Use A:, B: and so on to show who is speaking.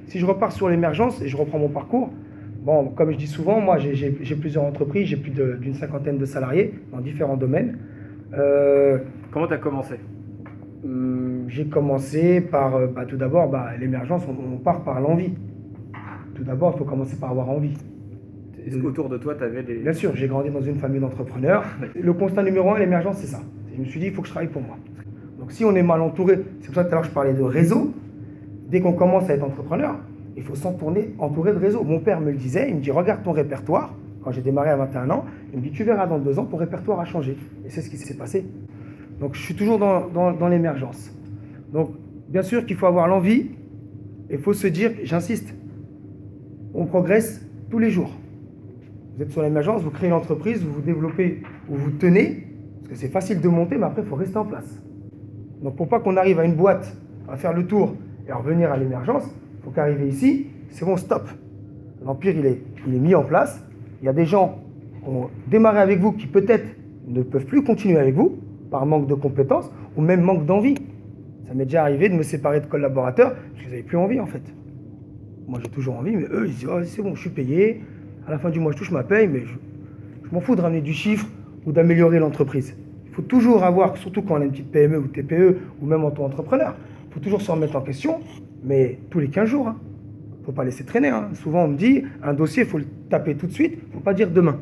A: si je repars sur l'émergence et je reprends mon parcours, bon, comme je dis souvent, moi j'ai plusieurs entreprises, j'ai plus d'une cinquantaine de salariés dans différents domaines.
B: Comment tu as commencé?
A: J'ai commencé par, tout d'abord, l'émergence, on part par l'envie. Tout d'abord, il faut commencer par avoir envie.
B: Est-ce qu'autour de toi, tu avais des...
A: Bien sûr, j'ai grandi dans une famille d'entrepreneurs. Le constat numéro 1, l'émergence, c'est ça. Je me suis dit, il faut que je travaille pour moi. Donc si on est mal entouré, c'est pour ça que tout à l'heure je parlais de réseau, dès qu'on commence à être entrepreneur, il faut s'entourer de réseau. Mon père me le disait, il me dit, regarde ton répertoire. Quand j'ai démarré à 21 ans, il me dit, tu verras dans 2 ans, ton répertoire a changé. Et c'est ce qui s'est passé. Donc je suis toujours dans l'émergence. Donc bien sûr qu'il faut avoir l'envie, et il faut se dire, j'insiste, on progresse tous les jours. Vous êtes sur l'émergence, vous créez une entreprise, vous vous développez, vous vous tenez, parce que c'est facile de monter, mais après il faut rester en place. Donc pour pas qu'on arrive à une boîte, à faire le tour et à revenir à l'émergence, il faut qu'arriver ici, c'est bon, stop. L'empire, il est mis en place. Il y a des gens qui ont démarré avec vous qui peut-être ne peuvent plus continuer avec vous par manque de compétences ou même manque d'envie. Ça m'est déjà arrivé de me séparer de collaborateurs parce qu'ils n'avaient plus envie en fait. Moi j'ai toujours envie, mais eux ils disent oh, c'est bon, je suis payé, à la fin du mois je touche ma paye, mais je m'en fous de ramener du chiffre ou d'améliorer l'entreprise. Il faut toujours avoir, surtout quand on a une petite PME ou TPE ou même en tant qu'entrepreneur, il faut toujours se remettre en question, mais tous les 15 jours. Il ne faut pas laisser traîner. Souvent on me dit, un dossier, il faut le taper tout de suite, il ne faut pas dire demain.